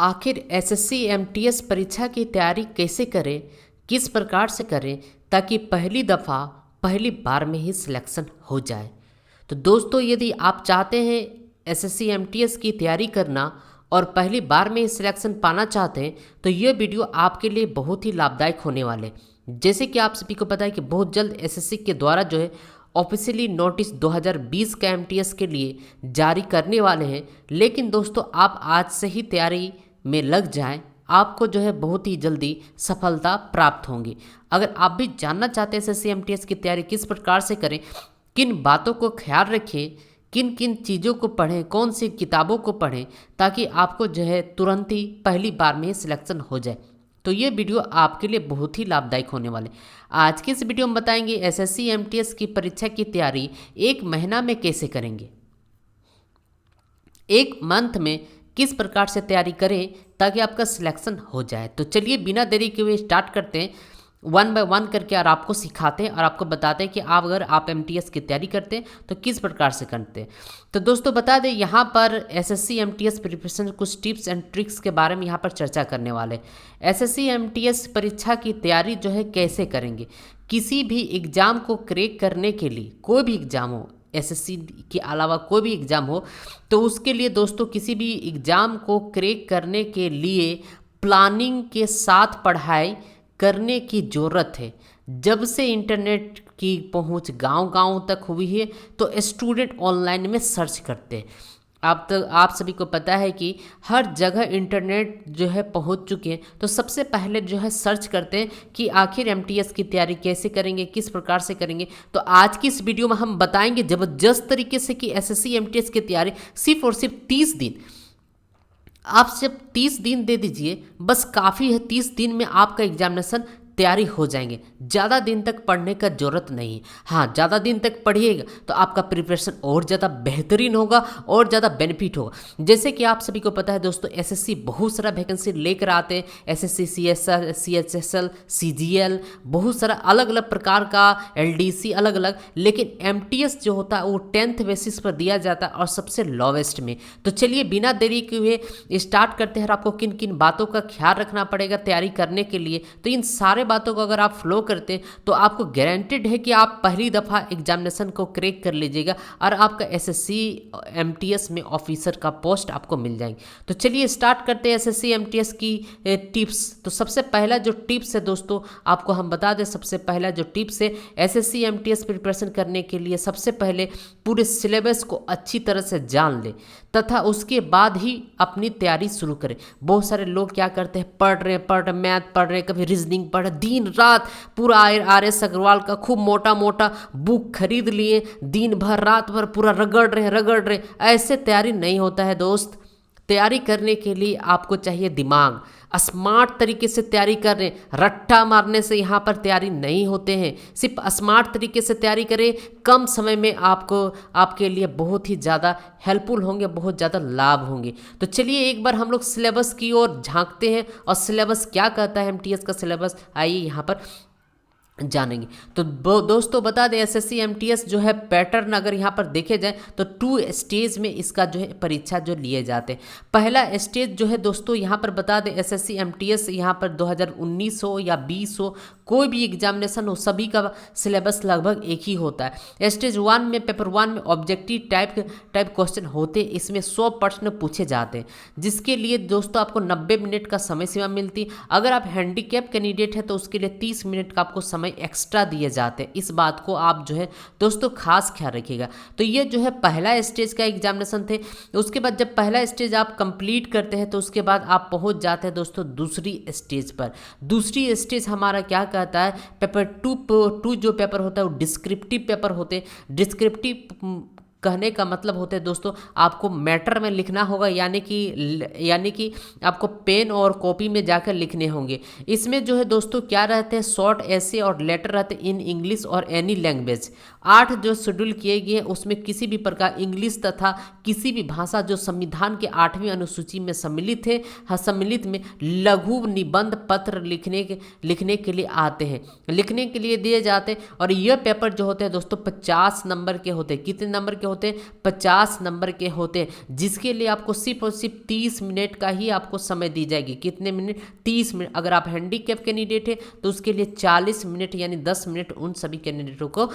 आखिर SSC MTS परीक्षा की तैयारी कैसे करें, किस प्रकार से करें ताकि पहली दफ़ा पहली बार में ही सिलेक्शन हो जाए। तो दोस्तों, यदि आप चाहते हैं एसएससी एमटीएस की तैयारी करना और पहली बार में ही सिलेक्शन पाना चाहते हैं तो ये वीडियो आपके लिए बहुत ही लाभदायक होने वाले हैं। जैसे कि आप सभी को पता है कि बहुत जल्द एसएससी के द्वारा जो है ऑफिशियली नोटिस 2020 का एमटीएस के लिए जारी करने वाले हैं। लेकिन दोस्तों, आप आज से ही तैयारी में लग जाएं, आपको जो है बहुत ही जल्दी सफलता प्राप्त होंगी। अगर आप भी जानना चाहते हैं एसएससी एमटीएस की तैयारी किस प्रकार से करें, किन बातों को ख्याल रखें, किन किन चीज़ों को पढ़ें, कौन सी किताबों को पढ़ें ताकि आपको जो है तुरंत ही पहली बार में ही सिलेक्शन हो जाए, तो ये वीडियो आपके लिए बहुत ही लाभदायक होने वाले। आज के इस वीडियो में बताएंगे एसएससी एमटीएस की परीक्षा की तैयारी एक महीना में कैसे करेंगे, एक मंथ में किस प्रकार से तैयारी करें ताकि आपका सिलेक्शन हो जाए। तो चलिए बिना देरी के हुए स्टार्ट करते हैं, वन बाय वन करके और आपको सिखाते हैं और आपको बताते हैं कि अगर आप एमटीएस की तैयारी करते हैं तो किस प्रकार से करते हैं। तो दोस्तों बता दें, यहाँ पर एसएससी एमटीएस प्रिपरेशन कुछ टिप्स एंड ट्रिक्स के बारे में यहाँ पर चर्चा करने वाले। एसएससी एमटीएस परीक्षा की तैयारी जो है कैसे करेंगे। किसी भी एग्ज़ाम को क्रैक करने के लिए, कोई भी एग्ज़ाम हो, एसएससी के अलावा कोई भी एग्ज़ाम हो, तो उसके लिए दोस्तों किसी भी एग्ज़ाम को क्रैक करने के लिए प्लानिंग के साथ पढ़ाई करने की ज़रूरत है। जब से इंटरनेट की पहुंच गांव-गांव तक हुई है तो स्टूडेंट ऑनलाइन में सर्च करते हैं। आप सभी को पता है कि हर जगह इंटरनेट जो है पहुंच चुके हैं, तो सबसे पहले जो है सर्च करते हैं कि आखिर एमटीएस की तैयारी कैसे करेंगे, किस प्रकार से करेंगे। तो आज की इस वीडियो में हम बताएंगे ज़बरदस्त तरीके से कि एसएससी एमटीएस की तैयारी सिर्फ और सिर्फ 30 दिन, आप सिर्फ 30 दिन दे दीजिए, बस काफ़ी है। 30 दिन में आपका एग्जामिनेशन तैयारी हो जाएंगे। ज़्यादा दिन तक पढ़ने का ज़रूरत नहीं है। हाँ, ज़्यादा दिन तक पढ़िएगा तो आपका प्रिपरेशन और ज़्यादा बेहतरीन होगा और ज़्यादा बेनिफिट होगा। जैसे कि आप सभी को पता है दोस्तों, एसएससी बहुत सारा वैकेंसी लेकर आते हैं। एसएससी सीएसएल, सीएचएसएल, सीजीएल, बहुत सारा अलग अलग प्रकार का, एलडीसी अलग अलग। लेकिन एमटीएस जो होता है वो 10th बेसिस पर दिया जाता है और सबसे लोवेस्ट में। तो चलिए बिना देरी के हुए स्टार्ट करते हैं। आपको किन किन बातों का ख्याल रखना पड़ेगा तैयारी करने के लिए, तो इन सारे बातों को अगर आप फॉलो करते हैं तो आपको गारंटेड है कि आप पहली दफ़ा एग्जामिनेशन को क्रैक कर लीजिएगा और आपका एसएससी एमटीएस में ऑफिसर का पोस्ट आपको मिल जाएंगे। तो चलिए स्टार्ट करते हैं एसएससी एमटीएस की टिप्स। तो सबसे पहला जो टिप्स है दोस्तों, आपको हम बता दें, सबसे पहला जो टिप्स है एसएससी एमटीएस प्रिपरेशन करने के लिए, सबसे पहले पूरे सिलेबस को अच्छी तरह से जान ले तथा उसके बाद ही अपनी तैयारी शुरू करें। बहुत सारे लोग क्या करते हैं, पढ़ रहे मैथ पढ़ रहे, कभी रीजनिंग पढ़ रहे, दिन रात पूरा आर.एस. अग्रवाल का खूब मोटा मोटा बुक खरीद लिए, दिन भर रात भर पूरा रगड़ रहे। ऐसे तैयारी नहीं होता है दोस्त। तैयारी करने के लिए आपको चाहिए दिमाग, स्मार्ट तरीके से तैयारी कर रहे हैं। रट्टा मारने से यहाँ पर तैयारी नहीं होते हैं। सिर्फ स्मार्ट तरीके से तैयारी करें, कम समय में आपके लिए बहुत ही ज़्यादा हेल्पफुल होंगे, बहुत ज़्यादा लाभ होंगे। तो चलिए एक बार हम लोग सिलेबस की ओर झांकते हैं और सिलेबस क्या कहता है एमटीएस का सिलेबस, आइए यहाँ पर जानेंगे। तो दोस्तों बता दें, एसएससी एमटीएस जो है पैटर्न अगर यहाँ पर देखे जाए तो 2 स्टेज में इसका जो है परीक्षा जो लिए जाते हैं। पहला स्टेज जो है दोस्तों यहाँ पर बता दें, एसएससी एमटीएस यहाँ पर 2019 हो या 20 हो, कोई भी एग्जामिनेशन हो, सभी का सिलेबस लगभग एक ही होता है। स्टेज 1 में, पेपर 1 में ऑब्जेक्टिव टाइप क्वेश्चन होते, इसमें 100 प्रश्न पूछे जाते हैं, जिसके लिए दोस्तों आपको 90 मिनट का समय सीमा मिलती। अगर आप हैंडीकैप कैंडिडेट है तो उसके लिए 30 मिनट का आपको समय एक्स्ट्रा दिए जाते हैं। इस बात को आप जो है दोस्तों खास ख्याल रखिएगा। तो ये जो है पहला स्टेज का एग्जामिनेशन थे। उसके बाद जब पहला स्टेज आप कंप्लीट करते हैं तो उसके बाद आप पहुंच जाते हैं दोस्तों दूसरी स्टेज पर। दूसरी स्टेज हमारा क्या कहता है, पेपर 2 जो पेपर होता है वो डिस्क्रिप्टिव पेपर होते हैं। डिस्क्रिप्टिव कहने का मतलब होता है दोस्तों, आपको मैटर में लिखना होगा, यानी कि आपको पेन और कॉपी में जाकर लिखने होंगे। इसमें जो है दोस्तों क्या रहते हैं, शॉर्ट ऐसे और लेटर रहते हैं इन इंग्लिश और एनी लैंग्वेज। 8 जो शेड्यूल किए गए हैं उसमें किसी भी प्रकार इंग्लिश तथा किसी भी भाषा जो संविधान के 8वीं अनुसूची में सम्मिलित है, सम्मिलित में लघु निबंध पत्र लिखने के लिए आते हैं, लिखने के लिए दिए जाते हैं। और यह पेपर जो होते हैं दोस्तों 50 नंबर के होते हैं। कितने नंबर के होते हैं, 50 नंबर के होते हैं, जिसके लिए आपको सिर्फ और सिर्फ 30 मिनट का ही आपको समय दी जाएगी। कितने मिनट? 30 मिनट। अगर आप हैंडीकैप कैंडिडेट है तो उसके लिए 40 मिनट यानी 10 मिनट उन सभी कैंडिडेटों को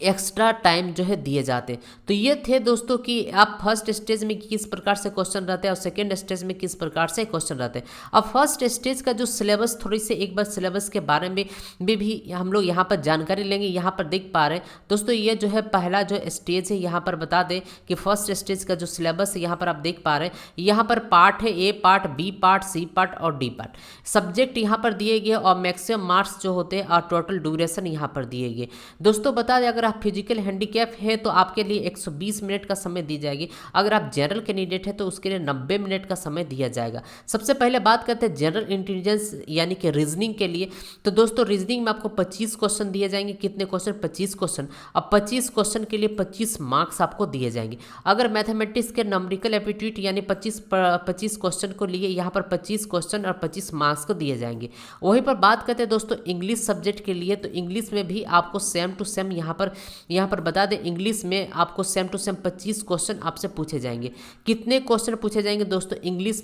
एक्स्ट्रा टाइम जो है दिए जाते हैं। तो ये थे दोस्तों कि आप फर्स्ट स्टेज में किस प्रकार से क्वेश्चन रहते हैं और सेकंड स्टेज में किस प्रकार से क्वेश्चन रहते हैं। अब फर्स्ट स्टेज का जो सिलेबस, थोड़ी सी एक बार सिलेबस के बारे में भी हम लोग यहाँ पर जानकारी लेंगे। यहाँ पर देख पा रहे हैं दोस्तों, ये जो है पहला जो स्टेज है, यहाँ पर बता दें कि फर्स्ट स्टेज का जो सिलेबस है यहाँ पर आप देख पा रहे हैं, यहाँ पर पार्ट है, A part, B part, C part और डी पार्ट। सब्जेक्ट यहाँ पर दिए गए और मैक्सिमम मार्क्स जो होते हैं और टोटल ड्यूरेशन यहाँ पर दिए गए। दोस्तों बता दें, अगर आप फिजिकल हैंडीकैप है तो आपके लिए 120 मिनट का समय दी जाएगी। अगर आप जनरल कैंडिडेट है तो उसके लिए 90 मिनट का समय दिया जाएगा। सबसे पहले बात करते हैं जनरल इंटेलिजेंस यानी कि रीजनिंग के लिए। तो दोस्तों रीजनिंग में आपको 25 क्वेश्चन दिए जाएंगे। कितने क्वेश्चन? 25 क्वेश्चन। अब 25 क्वेश्चन के लिए 25 मार्क्स आपको दिए जाएंगे। अगर मैथमेटिक्स के नंबरिकल एप्टीट्यूड यानी 25 क्वेश्चन को लिए यहाँ पर 25 क्वेश्चन और 25 मार्क्स को दिए जाएंगे। वहीं पर बात करते हैं दोस्तों इंग्लिश सब्जेक्ट के लिए, तो इंग्लिश में भी आपको सेम टू सेम यहाँ पर बता दें, इंग्लिश में आपको सेम टू सेम 25 क्वेश्चन आपसे पूछे जाएंगे। कितने क्वेश्चन पूछे जाएंगे दोस्तों इंग्लिश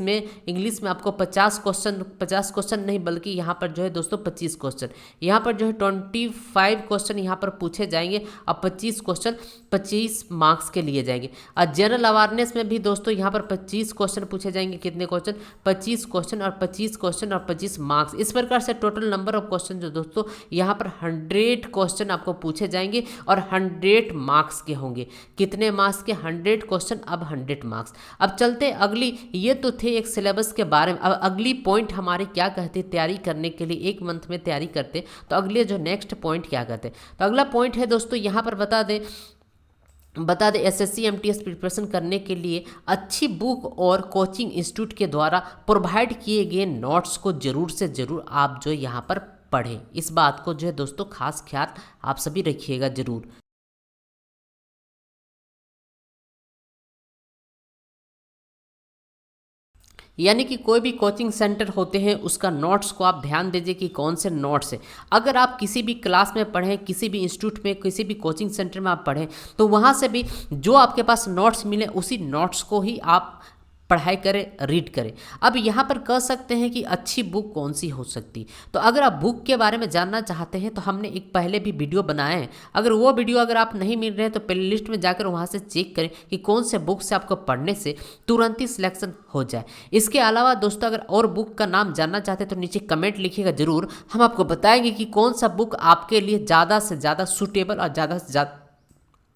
में आपको 50 क्वेश्चन नहीं बल्कि यहाँ पर जो है दोस्तों 25 क्वेश्चन, यहाँ पर जो है 25 क्वेश्चन यहाँ पर पूछे जाएंगे और 25 क्वेश्चन 25 मार्क्स के लिए जाएंगे। और जनरल अवेयरनेस में भी दोस्तों यहाँ पर 25 क्वेश्चन पूछे जाएंगे। कितने क्वेश्चन? 25 क्वेश्चन और 25 क्वेश्चन और 25 मार्क्स। इस प्रकार से टोटल नंबर ऑफ क्वेश्चन जो दोस्तों यहाँ पर 100 क्वेश्चन आपको पूछे जाएंगे और 100 मार्क्स के होंगे। कितने मार्क्स के? 100 क्वेश्चन, अब 100 मार्क्स। अब चलते अगली, ये तो थे एक सिलेबस के बारे में। अब अगली पॉइंट हमारे क्या कहते हैं, तैयारी करने के लिए 1 मंथ में तैयारी करते तो अगले जो नेक्स्ट पॉइंट क्या कहते हैं, तो अगला पॉइंट है दोस्तों यहाँ पर बता दें एसएससी एमटीएस प्रिपरेशन करने के लिए अच्छी बुक और कोचिंग इंस्टीट्यूट के द्वारा प्रोवाइड किए गए नोट्स को जरूर से जरूर आप जो यहाँ पर पढ़ें। इस बात को जो है दोस्तों खास ख्याल आप सभी रखिएगा जरूर। यानी कि कोई भी कोचिंग सेंटर होते हैं उसका नोट्स को आप ध्यान दीजिए कि कौन से नोट्स है। अगर आप किसी भी क्लास में पढ़ें, किसी भी इंस्टीट्यूट में, किसी भी कोचिंग सेंटर में आप पढ़ें, तो वहाँ से भी जो आपके पास नोट्स मिले उसी नोट्स को ही आप पढ़ाई करें, रीड करें। अब यहाँ पर कह सकते हैं कि अच्छी बुक कौन सी हो सकती, तो अगर आप बुक के बारे में जानना चाहते हैं तो हमने एक पहले भी वीडियो बनाए हैं। अगर वो वीडियो अगर आप नहीं मिल रहे हैं तो प्ले लिस्ट में जाकर वहाँ से चेक करें कि कौन से बुक से आपको पढ़ने से तुरंत ही सिलेक्शन हो जाए। इसके अलावा दोस्तों अगर और बुक का नाम जानना चाहते हैं तो नीचे कमेंट लिखिएगा जरूर, हम आपको बताएंगे कि कौन सा बुक आपके लिए ज़्यादा से ज़्यादा सूटेबल और ज़्यादा से ज़्यादा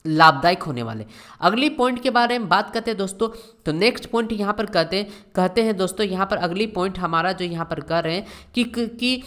लाभदायक होने वाले। अगली पॉइंट के बारे में बात करते हैं दोस्तों, तो नेक्स्ट पॉइंट यहाँ पर कहते हैं दोस्तों, यहाँ पर अगली पॉइंट हमारा जो यहाँ पर कर रहे हैं कि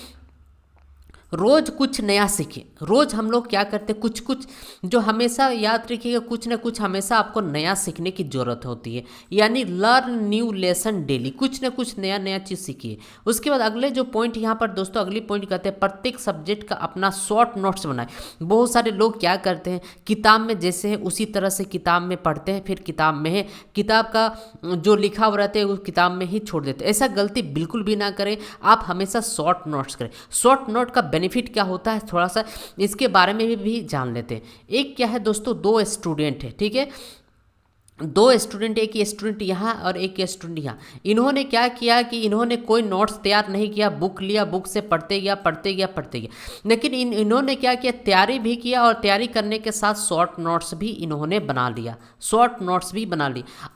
रोज कुछ नया सीखें। रोज हम लोग क्या करते हैं, कुछ जो हमेशा याद रखिएगा, कुछ ना कुछ हमेशा आपको नया सीखने की जरूरत होती है। यानी लर्न न्यू लेसन डेली, कुछ ना कुछ नया चीज़ सीखिए। उसके बाद अगले जो पॉइंट यहाँ पर दोस्तों अगली पॉइंट कहते हैं प्रत्येक सब्जेक्ट का अपना शॉर्ट नोट्स बनाए। बहुत सारे लोग क्या करते हैं, किताब में जैसे है उसी तरह से किताब में पढ़ते हैं, फिर किताब में है किताब का जो लिखा हुआ रहता है वो किताब में ही छोड़ देते हैं। ऐसा गलती बिल्कुल भी ना करें, आप हमेशा शॉर्ट नोट्स करें। शॉर्ट नोट का बेनिफिट क्या होता है थोड़ा सा इसके बारे में भी जान लेते हैं। एक क्या है दोस्तों, 2 स्टूडेंट है, ठीक है, 2 स्टूडेंट, एक स्टूडेंट यहाँ और एक स्टूडेंट यहाँ। इन्होंने क्या किया कि इन्होंने कोई नोट्स तैयार नहीं किया, बुक लिया, बुक से पढ़ते गया, लेकिन इन्होंने क्या किया, तैयारी भी किया और तैयारी करने के साथ शॉर्ट नोट्स भी इन्होंने बना लिया,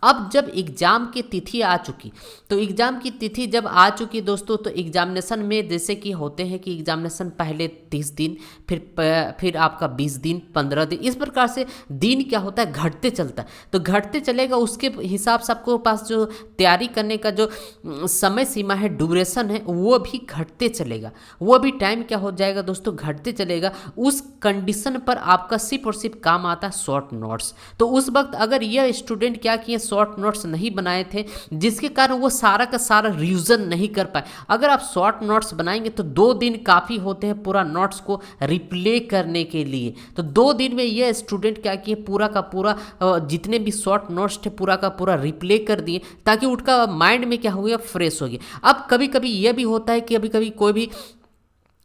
अब जब एग्ज़ाम की तिथि आ चुकी, तो एग्ज़ाम की तिथि जब आ चुकी दोस्तों, तो एग्जामिनेशन में जैसे कि होते हैं कि एग्जामिनेशन पहले 30 दिन, फिर आपका 20 दिन, 15 दिन, इस प्रकार से दिन क्या होता है घटते चलता है। तो घटते चलेगा उसके हिसाब से आपको पास जो तैयारी करने का जो समय सीमा है, ड्यूरेशन है, वो भी घटते चलेगा, वो भी टाइम क्या हो जाएगा दोस्तों घटते चलेगा। उस कंडीशन पर आपका सिर्फ और सिर्फ काम आता है शॉर्ट नोट्स। तो उस वक्त अगर ये स्टूडेंट क्या किए, शॉर्ट नोट्स नहीं बनाए थे, जिसके कारण वो सारा का सारा रिवीजन नहीं कर पाए। अगर आप शॉर्ट नोट्स बनाएंगे तो 2 दिन काफ़ी होते हैं पूरा नोट्स को रिप्ले करने के लिए। तो 2 दिन में ये स्टूडेंट क्या किए, पूरा का पूरा जितने भी शॉर्ट नोट्स थे पूरा का पूरा रिप्ले कर दिए, ताकि उनका माइंड में क्या हो गया, फ्रेश हो गया। अब कभी कभी ये भी होता है कि कभी कभी कोई भी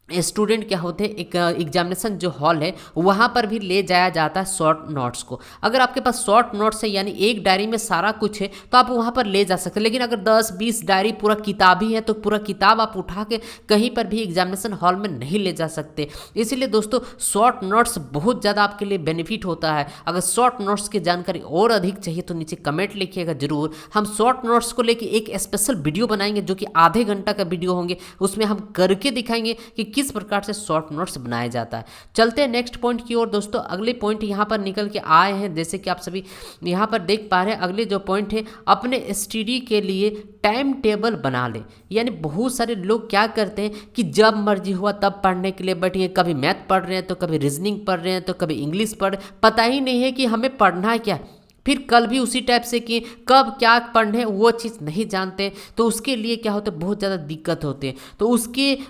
स्टूडेंट क्या होते हैं, एक एग्जामिनेशन जो हॉल है वहाँ पर भी ले जाया जाता है शॉर्ट नोट्स को। अगर आपके पास शॉर्ट नोट्स है यानी एक डायरी में सारा कुछ है तो आप वहाँ पर ले जा सकते हैं, लेकिन अगर 10-20 डायरी पूरा किताब ही है तो पूरा किताब आप उठा के कहीं पर भी एग्जामिनेशन हॉल में नहीं ले जा सकते। इसीलिए दोस्तों शॉर्ट नोट्स बहुत ज़्यादा आपके लिए बेनिफिट होता है। अगर शॉर्ट नोट्स की जानकारी और अधिक चाहिए तो नीचे कमेंट लिखिएगा जरूर। हम शॉर्ट नोट्स को लेकर एक स्पेशल वीडियो बनाएंगे जो कि आधे घंटा का वीडियो होंगे, उसमें हम करके दिखाएंगे कि किस प्रकार से शॉर्ट नोट्स बनाया जाता है। चलते हैं नेक्स्ट पॉइंट की ओर दोस्तों। अगले पॉइंट यहाँ पर निकल के आए हैं, जैसे कि आप सभी यहाँ पर देख पा रहे हैं। अगले जो पॉइंट है, अपने स्टडी के लिए टाइम टेबल बना ले। यानी बहुत सारे लोग क्या करते हैं कि जब मर्जी हुआ तब पढ़ने के लिए बैठिए, कभी मैथ पढ़ रहे हैं तो कभी रीजनिंग पढ़ रहे हैं तो कभी इंग्लिश पढ़, पता ही नहीं है कि हमें पढ़ना है क्या। फिर कल भी उसी टाइप से कि कब क्या पढ़ने वो चीज़ नहीं जानते, तो उसके लिए क्या होता है बहुत ज़्यादा दिक्कत होती है। तो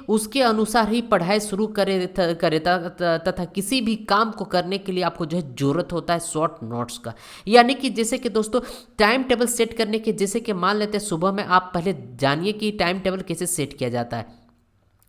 उसके अनुसार ही पढ़ाई शुरू करे तथा किसी भी काम को करने के लिए आपको जो है ज़रूरत होता है शॉर्ट नोट्स का। यानी कि जैसे कि दोस्तों टाइम टेबल सेट करने के, जैसे कि मान लेते हैं सुबह में, आप पहले जानिए कि टाइम टेबल कैसे सेट किया जाता है।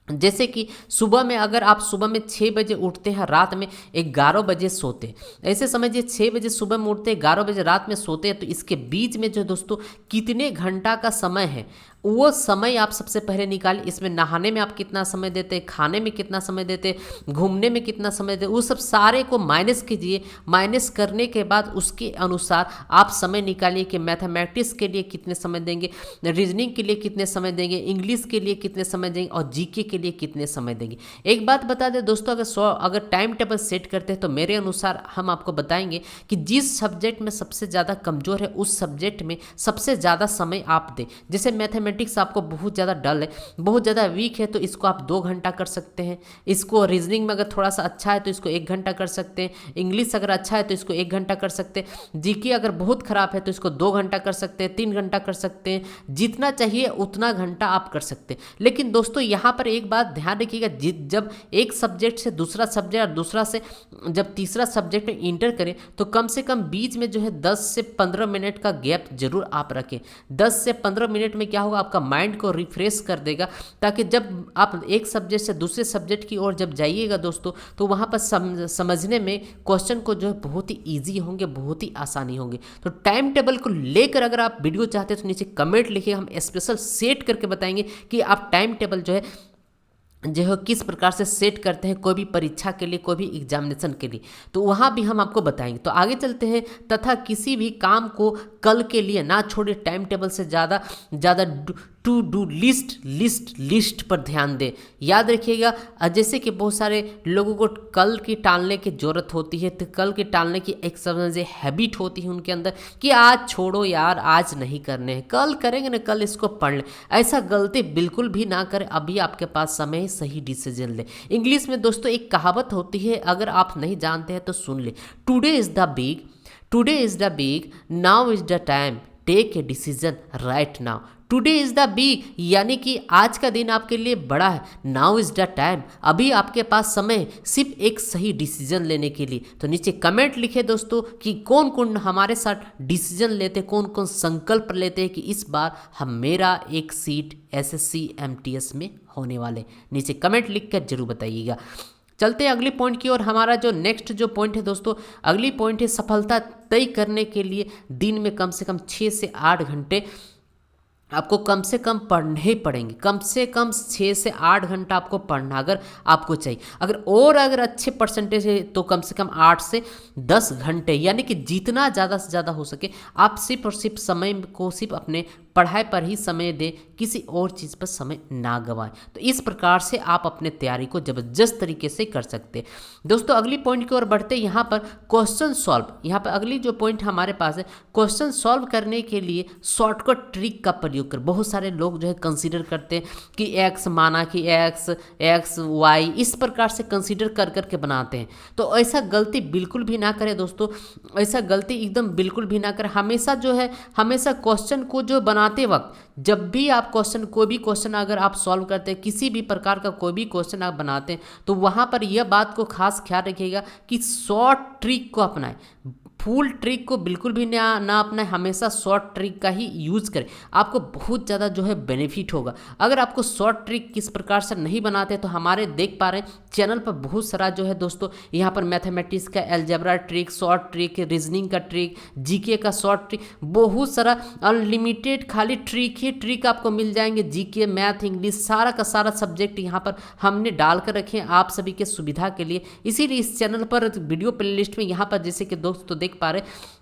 जैसे कि सुबह में अगर आप सुबह में 6 बजे उठते हैं, रात में 11 बजे सोते, ऐसे समझिए 6 बजे सुबह में उठते हैं, 11 बजे रात में सोते हैं, तो इसके बीच में जो दोस्तों कितने घंटा का समय है वो समय आप सबसे पहले निकालिए। इसमें नहाने में आप कितना समय देते हैं, खाने में कितना समय देते हैं, घूमने में कितना समय देते, वो सब सारे को माइनस कीजिए। माइनस करने के बाद उसके अनुसार आप समय निकालिए कि मैथमेटिक्स के लिए कितने समय देंगे, रीजनिंग के लिए कितने समय देंगे, इंग्लिश के लिए कितने समय देंगे और जीके के लिए कितने समय देंगे। एक बात बता दें दोस्तों, अगर टाइम टेबल सेट करते हैं तो मेरे अनुसार हम आपको बताएंगे कि जिस सब्जेक्ट में सबसे ज़्यादा कमज़ोर है उस सब्जेक्ट में सबसे ज़्यादा समय आप दें। जैसे मैथमेटिक्स आपको बहुत ज़्यादा डल है, बहुत ज़्यादा वीक है, तो इसको आप 2 घंटा कर सकते हैं। इसको रीजनिंग में अगर थोड़ा सा अच्छा है तो इसको 1 घंटा कर सकते हैं। इंग्लिश अगर अच्छा है तो इसको 1 घंटा कर सकते हैं। जीके अगर बहुत खराब है तो इसको 2 घंटा कर सकते हैं, 3 घंटा कर सकते हैं। जितना चाहिए उतना घंटा आप कर सकते हैं। लेकिन दोस्तों यहाँ पर एक बात ध्यान रखिएगा, जब एक सब्जेक्ट से दूसरा सब्जेक्ट और दूसरा से जब तीसरा सब्जेक्ट में इंटर करें तो कम से कम बीच में जो है 10 से 15 मिनट का गैप जरूर आप रखें। 10 से 15 मिनट में क्या होगा, आपका माइंड को रिफ्रेश कर देगा, ताकि जब आप एक सब्जेक्ट से दूसरे सब्जेक्ट की ओर जब जाइएगा दोस्तों तो वहाँ पर समझने में क्वेश्चन को जो है बहुत ही ईजी होंगे, बहुत ही आसानी होंगे। तो टाइम टेबल को लेकर अगर आप वीडियो चाहते हैं तो नीचे कमेंट लिखिए, हम स्पेशल सेट करके बताएंगे कि आप टाइम टेबल जो है किस प्रकार से सेट करते हैं कोई भी परीक्षा के लिए, कोई भी एग्जामिनेशन के लिए, तो वहाँ भी हम आपको बताएंगे। तो आगे चलते हैं। तथा किसी भी काम को कल के लिए ना छोड़े, टाइम टेबल से ज़्यादा टू डू लिस्ट पर ध्यान दें। याद रखिएगा, जैसे कि बहुत सारे लोगों को कल की टालने की ज़रूरत होती है, तो कल की टालने की एक समझे हैबिट होती है उनके अंदर कि आज छोड़ो यार, आज नहीं करने हैं, कल करेंगे ना, कल इसको पढ़ लें। ऐसा गलती बिल्कुल भी ना करें, अभी आपके पास समय है, सही डिसीजन ले। इंग्लिश में दोस्तों एक कहावत होती है, अगर आप नहीं जानते हैं तो सुन ले, today is the big, now is the time, take a decision right now. Today is the big यानी कि आज का दिन आपके लिए बड़ा है। नाउ इज़ द टाइम, अभी आपके पास समय है सिर्फ एक सही डिसीजन लेने के लिए। तो नीचे कमेंट लिखे दोस्तों कि कौन कौन हमारे साथ डिसीजन लेते, कौन कौन संकल्प लेते हैं कि इस बार मेरा एक सीट SSC MTS में होने वाले। नीचे कमेंट लिख कर जरूर बताइएगा। चलते हैं अगली पॉइंट की ओर। हमारा जो नेक्स्ट जो पॉइंट है दोस्तों, अगली पॉइंट है सफलता तय करने के लिए दिन में कम से कम 6 से 8 घंटे आपको कम से कम पढ़ने ही पड़ेंगे। कम से कम 6 से 8 घंटा आपको पढ़ना अगर आपको चाहिए। अगर अच्छे परसेंटेज है तो कम से कम 8 से 10 घंटे, यानी कि जितना ज़्यादा से ज़्यादा हो सके आप सिर्फ और सिर्फ समय को सिर्फ अपने पढ़ाई पर ही समय दें, किसी और चीज़ पर समय ना गंवाएं। तो इस प्रकार से आप अपने तैयारी को ज़बरदस्त तरीके से कर सकते हैं। दोस्तों अगली पॉइंट की ओर बढ़ते, यहाँ पर क्वेश्चन सॉल्व। यहाँ पर अगली जो पॉइंट हमारे पास है, क्वेश्चन सॉल्व करने के लिए शॉर्टकट ट्रिक का प्रयोग कर। बहुत सारे लोग जो है कंसीडर करते हैं कि x माना कि x y इस प्रकार से कंसीडर कर करके बनाते हैं। तो ऐसा गलती बिल्कुल भी ना करें दोस्तों, ऐसा गलती एकदम बिल्कुल भी ना करें। हमेशा क्वेश्चन को जो बनाते वक्त, जब भी आप कोई भी क्वेश्चन अगर आप सॉल्व करते हैं, किसी भी प्रकार का कोई भी क्वेश्चन आप बनाते हैं, तो वहाँ पर यह बात को खास ख्याल रखिएगा कि शॉर्ट ट्रिक को अपनाएं। फुल ट्रिक को बिल्कुल भी ना अपनाएं, हमेशा शॉर्ट ट्रिक का ही यूज़ करें, आपको बहुत ज़्यादा जो है बेनिफिट होगा। अगर आपको शॉर्ट ट्रिक किस प्रकार से नहीं बनाते तो हमारे देख पा रहे हैं चैनल पर बहुत सारा जो है दोस्तों यहाँ पर मैथमेटिक्स का algebra trick, short trick, reasoning का ट्रिक, जीके का शॉर्ट ट्रिक, बहुत सारा अनलिमिटेड खाली ट्रिक ही ट्रिक आपको मिल जाएंगे। जीके, मैथ, इंग्लिश, सारा का सारा सब्जेक्ट यहाँ पर हमने डाल कर रखे हैं आप सभी के सुविधा के लिए। इसीलिए इस चैनल पर वीडियो प्लेलिस्ट में यहाँ पर जैसे कि दोस्तों देख पा रहे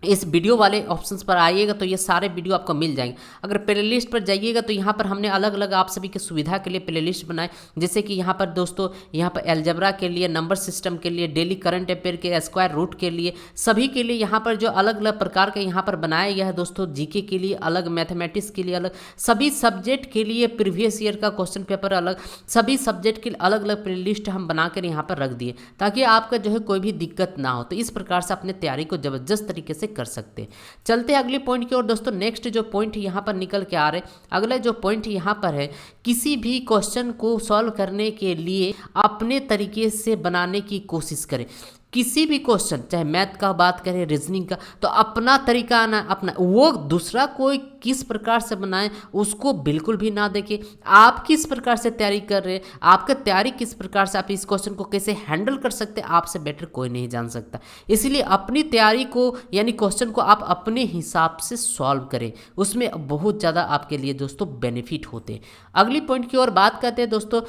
इस वीडियो वाले ऑप्शंस पर आइएगा तो ये सारे वीडियो आपको मिल जाएंगे। अगर प्लेलिस्ट पर जाइएगा तो यहाँ पर हमने अलग अलग आप सभी की सुविधा के लिए प्लेलिस्ट बनाए, जैसे कि यहाँ पर दोस्तों यहाँ पर अलजेब्रा के लिए, नंबर सिस्टम के लिए, डेली करंट अफेयर के, स्क्वायर रूट के लिए, सभी के लिए यहाँ पर जो अलग अलग प्रकार का यहाँ पर बनाया गया है दोस्तों। जीके के लिए अलग, मैथमेटिक्स के लिए अलग, सभी सब्जेक्ट के लिए प्रीवियस ईयर का क्वेश्चन पेपर अलग, सभी सब्जेक्ट के अलग अलग प्लेलिस्ट हम बनाकर यहाँ पर रख दिए ताकि आपका जो है कोई भी दिक्कत ना हो। तो इस प्रकार से अपने तैयारी को जबरदस्त तरीके से कर सकते हैं। चलते हैं अगले पॉइंट की ओर दोस्तों। नेक्स्ट जो पॉइंट यहाँ पर निकल के आ रहे, अगला जो पॉइंट यहाँ पर है, किसी भी क्वेश्चन को सॉल्व करने के लिए अपने तरीके से बनाने की कोशिश करें। किसी भी क्वेश्चन, चाहे मैथ का बात करें, रीजनिंग का, तो अपना तरीका आना, अपना, वो दूसरा कोई किस प्रकार से बनाए उसको बिल्कुल भी ना देखें। आप किस प्रकार से तैयारी कर रहे हैं, आपका तैयारी किस प्रकार से, आप इस क्वेश्चन को कैसे हैंडल कर सकते हैं, आपसे बेटर कोई नहीं जान सकता। इसलिए अपनी तैयारी को यानी क्वेश्चन को आप अपने हिसाब से सॉल्व करें, उसमें बहुत ज़्यादा आपके लिए दोस्तों बेनिफिट होते हैं। अगली पॉइंट की ओर बात करते हैं दोस्तों।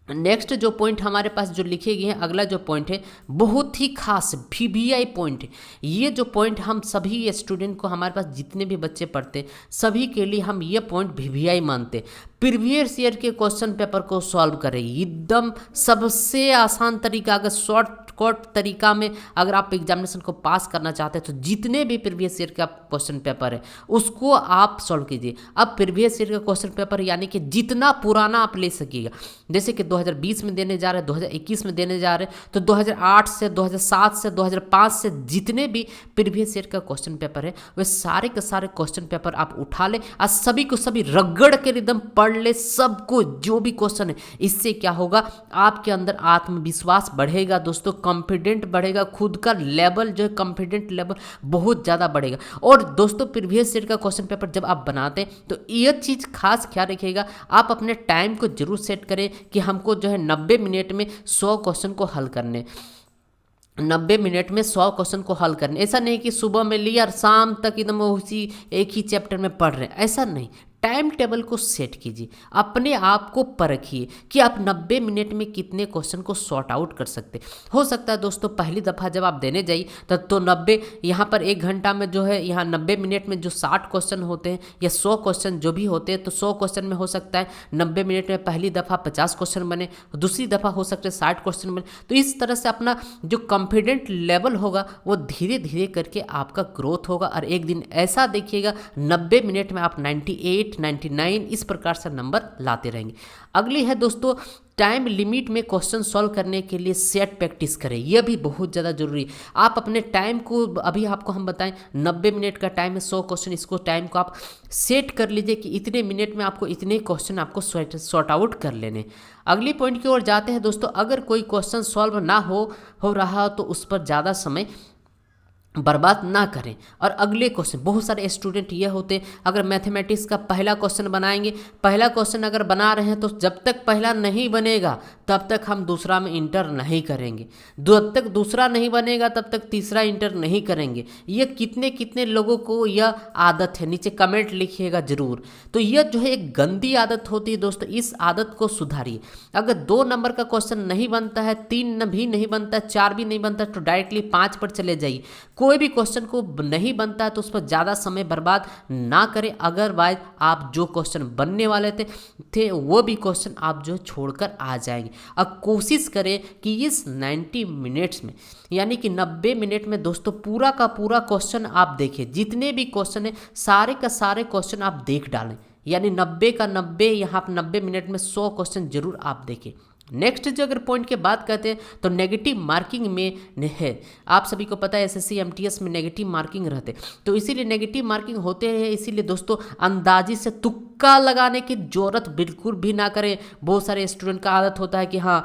नेक्स्ट जो पॉइंट हमारे पास जो लिखे गए हैं, अगला जो पॉइंट है बहुत ही खास VVI पॉइंट है। ये जो पॉइंट हम सभी स्टूडेंट को, हमारे पास जितने भी बच्चे पढ़ते हैं सभी के लिए हम ये पॉइंट VVI मानते हैं। प्रीवियस ईयर के क्वेश्चन पेपर को सॉल्व करें, एकदम सबसे आसान तरीका, अगर शॉर्टकट तरीका में अगर आप एग्जामिनेशन को पास करना चाहते हैं तो जितने भी प्रीवियस ईयर का क्वेश्चन पेपर है उसको आप सॉल्व कीजिए। अब प्रीवियस ईयर का क्वेश्चन पेपर यानी कि जितना पुराना आप ले सकिएगा, जैसे कि 2020 में देने जा रहे हैं, 2021 में देने जा रहे हैं, तो 2008 से, 2007 से, 2005 से जितने भी प्रीवियस ईयर का क्वेश्चन पेपर है वे सारे के सारे क्वेश्चन पेपर आप उठा ले और सभी को सभी रगड़ के एकदम पढ़ ले, सबको जो भी क्वेश्चन है। इससे क्या होगा, आपके अंदर आत्मविश्वास बढ़ेगा दोस्तों, कॉन्फिडेंट बढ़ेगा, खुद का लेवल जो है कॉन्फिडेंट लेवल बहुत ज़्यादा बढ़ेगा। और दोस्तों प्रीवियस ईयर का क्वेश्चन पेपर जब आप बनाते हैं तो ये चीज़ खास ख्याल रखिएगा, आप अपने टाइम को जरूर सेट करें कि हमको जो है 90 मिनट में 100 क्वेश्चन को हल करने, 90 मिनट में 100 क्वेश्चन को हल करने। ऐसा नहीं कि सुबह में लिया और शाम तक एकदम उसी एक ही चैप्टर में पढ़ रहे हैं, ऐसा नहीं। टाइम टेबल को सेट कीजिए, अपने आप को परखिए कि आप 90 मिनट में कितने क्वेश्चन को सॉर्ट आउट कर सकते। हो सकता है दोस्तों पहली दफ़ा जब आप देने जाइए तो 90 यहाँ पर 1 घंटा में जो है, यहाँ 90 मिनट में जो 60 क्वेश्चन होते हैं या 100 क्वेश्चन जो भी होते हैं, तो 100 क्वेश्चन में हो सकता है 90 मिनट में पहली दफ़ा 50 क्वेश्चन बने, दूसरी दफ़ा हो सकता है 60 क्वेश्चन बने। तो इस तरह से अपना जो कॉन्फिडेंट लेवल होगा वो धीरे धीरे करके आपका ग्रोथ होगा और एक दिन ऐसा देखिएगा 90 मिनट में आप 98, 99 इस प्रकार से नंबर लाते रहेंगे। अगली है दोस्तों, टाइम लिमिट में क्वेश्चन सॉल्व करने के लिए सेट प्रैक्टिस करें, यह भी बहुत ज़्यादा जरूरी है। आप अपने टाइम को, अभी आपको हम बताएं 90 मिनट का टाइम है, 100 क्वेश्चन, इसको टाइम को आप सेट कर लीजिए कि इतने मिनट में आपको इतने क्वेश्चन आपको सॉर्ट आउट कर लेने। अगली पॉइंट की ओर जाते हैं दोस्तों। अगर कोई क्वेश्चन सॉल्व ना हो रहा तो उस पर ज़्यादा समय बर्बाद ना करें और अगले क्वेश्चन, बहुत सारे स्टूडेंट ये होते हैं, अगर मैथमेटिक्स का पहला क्वेश्चन बनाएंगे, पहला क्वेश्चन अगर बना रहे हैं तो जब तक पहला नहीं बनेगा तब तक हम दूसरा में इंटर नहीं करेंगे, जब तक दूसरा नहीं बनेगा तब तक तीसरा इंटर नहीं करेंगे। ये कितने कितने लोगों को यह आदत है, नीचे कमेंट लिखिएगा जरूर। तो यह जो है एक गंदी आदत होती है दोस्तों, इस आदत को सुधारिए। अगर 2 नंबर का क्वेश्चन नहीं बनता है, 3 भी नहीं बनता है, 4 भी नहीं बनता है, तो डायरेक्टली 5 पर चले जाइए। कोई भी क्वेश्चन को नहीं बनता है तो उस पर ज़्यादा समय बर्बाद ना करें, अदरवाइज आप जो क्वेश्चन बनने वाले थे वो भी क्वेश्चन आप जो छोड़कर आ जाएंगे। अब कोशिश करें कि इस 90 मिनट्स में यानी कि 90 मिनट में दोस्तों पूरा का पूरा क्वेश्चन आप देखें, जितने भी क्वेश्चन है सारे का सारे क्वेश्चन आप देख डालें, यानी 90 का 90 यहाँ पर 90 मिनट में 100 क्वेश्चन जरूर आप देखें। नेक्स्ट जो अगर पॉइंट की बात करते हैं तो नेगेटिव मार्किंग में है, आप सभी को पता है एसएससी एमटीएस में नेगेटिव मार्किंग रहते, तो इसीलिए नेगेटिव मार्किंग होते हैं। इसीलिए दोस्तों अंदाजी से तुक्का लगाने की जरूरत बिल्कुल भी ना करें। बहुत सारे स्टूडेंट का आदत होता है कि हाँ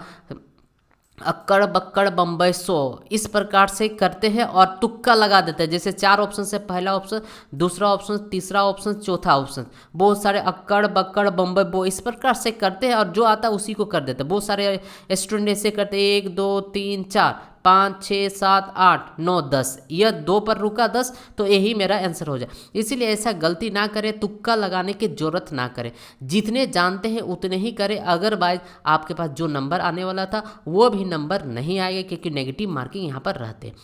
अक्कड़ बक्कड़ बम्बई सो, इस प्रकार से करते हैं और तुक्का लगा देते हैं। जैसे 4 ऑप्शन से पहला ऑप्शन, दूसरा ऑप्शन, तीसरा ऑप्शन, चौथा ऑप्शन, बहुत सारे अक्कड़ बक्कड़ बम्बई बो इस प्रकार से करते हैं और जो आता है उसी को कर देते हैं। बहुत सारे स्टूडेंट ऐसे करते हैं 1 2 3 4 5 6 7 8 9 10, यह 2 पर रुका 10, तो यही मेरा आंसर हो जाए। इसीलिए ऐसा गलती ना करें, तुक्का लगाने की जरूरत ना करें, जितने जानते हैं उतने ही करें। अदरवाइज आपके पास जो नंबर आने वाला था वो भी नंबर नहीं आएगा, क्योंकि नेगेटिव मार्किंग यहाँ पर रहते हैं।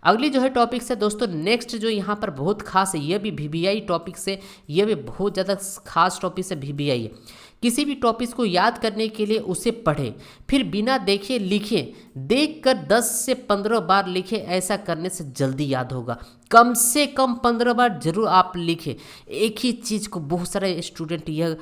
अगली जो है टॉपिक से दोस्तों, नेक्स्ट जो यहाँ पर बहुत खास है, ये भी VBI टॉपिक से, ये भी बहुत ज़्यादा खास टॉपिक से VBI है। किसी भी टॉपिक को याद करने के लिए उसे पढ़ें, फिर बिना देखे लिखें, देखकर 10 से 15 बार लिखें। ऐसा करने से जल्दी याद होगा। कम से कम 15 बार जरूर आप लिखें। एक ही चीज़ को बहुत सारे स्टूडेंट यह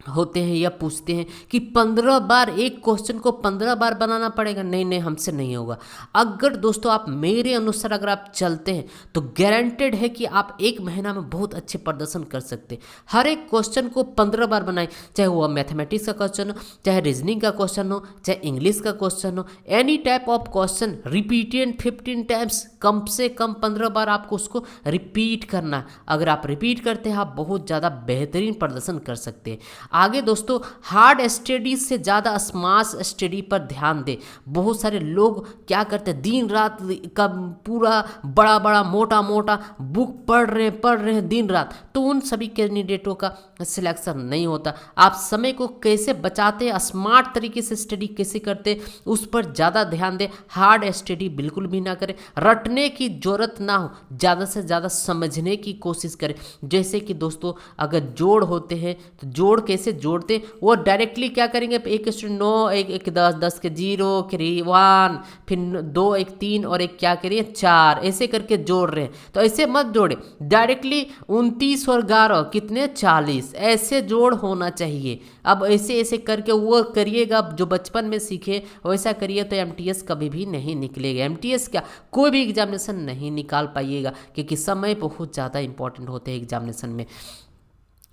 होते हैं या पूछते हैं कि 15 बार एक क्वेश्चन को 15 बार बनाना पड़ेगा। नहीं नहीं, हमसे नहीं होगा। अगर दोस्तों आप मेरे अनुसार अगर आप चलते हैं तो गारंटेड है कि आप 1 महीना में बहुत अच्छे प्रदर्शन कर सकते हैं। हर एक क्वेश्चन को 15 बार बनाएं, चाहे वो मैथमेटिक्स का क्वेश्चन हो, चाहे रीजनिंग का क्वेश्चन हो, चाहे इंग्लिश का क्वेश्चन हो, any type of question repeated 15 times, कम से कम 15 बार आपको उसको रिपीट करना है। अगर आप रिपीट करते हैं आप बहुत ज़्यादा बेहतरीन प्रदर्शन कर सकते हैं। आगे दोस्तों, हार्ड स्टडी से ज़्यादा स्मार्ट स्टडी पर ध्यान दें। बहुत सारे लोग क्या करते हैं, दिन रात का पूरा बड़ा बड़ा मोटा मोटा बुक पढ़ रहे हैं दिन रात, तो उन सभी कैंडिडेटों का सिलेक्शन नहीं होता। आप समय को कैसे बचाते हैं, स्मार्ट तरीके से स्टडी कैसे करते हैं, उस पर ज़्यादा ध्यान दें। हार्ड स्टडी बिल्कुल भी ना करें, रटने की जरूरत ना हो, ज़्यादा से ज़्यादा समझने की कोशिश करें। जैसे कि दोस्तों अगर जोड़ होते हैं तो जोड़ कैसे जोड़ते, वो डायरेक्टली क्या करेंगे, एक स्टूडेंट 9 एक 10 10 के 0 फिर 1 फिर 2 एक 3 और एक क्या करिए 4, ऐसे करके जोड़ रहे हैं। तो ऐसे मत जोड़े, डायरेक्टली 29 और 11 कितने 40, ऐसे जोड़ होना चाहिए। अब ऐसे ऐसे करके वो करिएगा, जो बचपन में सीखे वैसा करिए तो MTS कभी भी नहीं निकलेगा। MTS क्या, कोई भी एग्जामिनेशन नहीं निकाल पाइएगा, क्योंकि समय बहुत ज़्यादा इंपॉर्टेंट होते हैं एग्जामिनेशन में।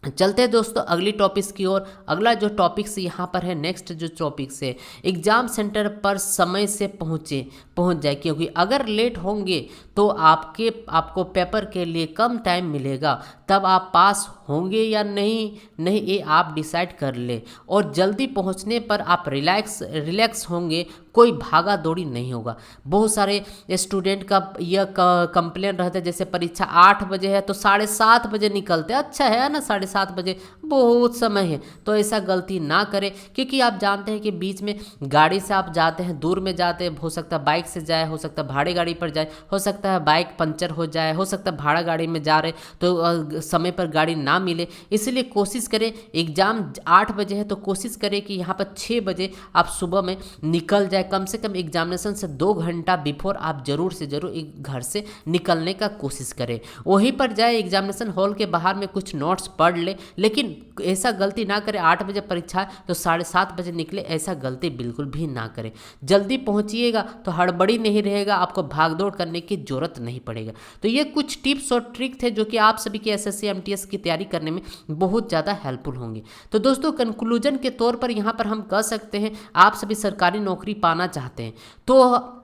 चलते हैं दोस्तों अगली टॉपिक्स की ओर। अगला जो टॉपिक्स यहाँ पर है, नेक्स्ट जो टॉपिक्स है, एग्जाम सेंटर पर समय से पहुँच जाए, क्योंकि अगर लेट होंगे तो आपको पेपर के लिए कम टाइम मिलेगा, तब आप पास होंगे या नहीं ये आप डिसाइड कर ले। और जल्दी पहुँचने पर आप रिलैक्स होंगे, कोई भागा दौड़ी नहीं होगा। बहुत सारे स्टूडेंट का यह कंप्लेन रहता है, जैसे परीक्षा 8 बजे है तो 7:30 बजे निकलते, अच्छा है ना 7:30 बजे बहुत समय है, तो ऐसा गलती ना करें। क्योंकि आप जानते हैं कि बीच में गाड़ी से आप जाते हैं, दूर में जाते हैं, हो सकता है बाइक से जाए, हो सकता है भाड़े गाड़ी पर जाए, हो सकता है बाइक पंचर हो जाए, हो सकता है भाड़ा गाड़ी में जा रहे तो समय पर गाड़ी ना मिले। इसलिए कोशिश करें, एग्ज़ाम 8 बजे है तो कोशिश करें कि यहाँ पर 6 बजे आप सुबह में निकल जाए। कम से कम एग्जामिनेशन से 2 घंटा बिफोर आप जरूर से जरूर एक घर से निकलने का कोशिश करें। वहीं पर जाए, एग्जामिनेशन हॉल के बाहर में कुछ नोट्स पढ़ ले, लेकिन ऐसा गलती ना करें 8 बजे परीक्षा है तो 7:30 बजे निकले, ऐसा गलती बिल्कुल भी ना करें। जल्दी पहुंचिएगा तो हड़बड़ी नहीं रहेगा, आपको भागदौड़ करने की जरूरत नहीं पड़ेगा। तो ये कुछ टिप्स और ट्रिक थे जो कि आप सभी के SSC MTS की तैयारी करने में बहुत ज़्यादा हेल्पफुल होंगे। तो दोस्तों कंक्लूजन के तौर पर यहाँ पर हम कह सकते हैं, आप सभी सरकारी नौकरी पाना चाहते हैं तो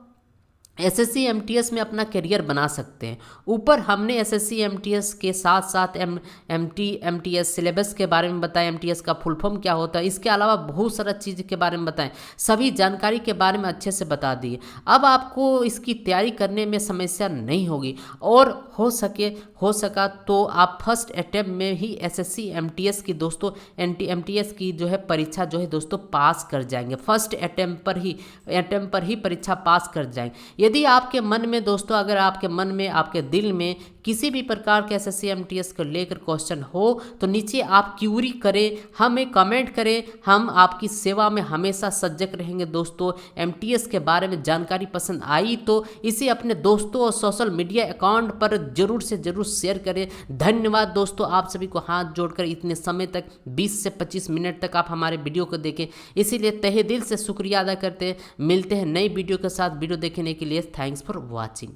SSC MTS में अपना करियर बना सकते हैं। ऊपर हमने SSC MTS के साथ साथ MTS सिलेबस के बारे में बताया, MTS का फुल फॉर्म क्या होता है, इसके अलावा बहुत सारा चीज़ के बारे में बताएं, सभी जानकारी के बारे में अच्छे से बता दिए। अब आपको इसकी तैयारी करने में समस्या नहीं होगी, और हो सका तो आप फर्स्ट अटैम्प्ट में ही SSC MTS की दोस्तों MTS की जो है परीक्षा जो है दोस्तों पास कर जाएंगे। फर्स्ट अटैम्प्ट पर ही परीक्षा पास कर जाएंगे। यदि आपके मन में दोस्तों, अगर आपके मन में, आपके दिल में किसी भी प्रकार के SSC MTS को लेकर क्वेश्चन हो तो नीचे आप क्यूरी करें, हमें कमेंट करें, हम आपकी सेवा में हमेशा सजग रहेंगे। दोस्तों MTS के बारे में जानकारी पसंद आई तो इसे अपने दोस्तों और सोशल मीडिया अकाउंट पर जरूर से जरूर शेयर करें। धन्यवाद दोस्तों, आप सभी को हाथ जोड़कर इतने समय तक 20 से 25 मिनट तक आप हमारे वीडियो को देखें, इसीलिए तहे दिल से शुक्रिया अदा करते हैं। मिलते हैं नई वीडियो के साथ। वीडियो देखने के लिए थैंक्स फॉर वॉचिंग।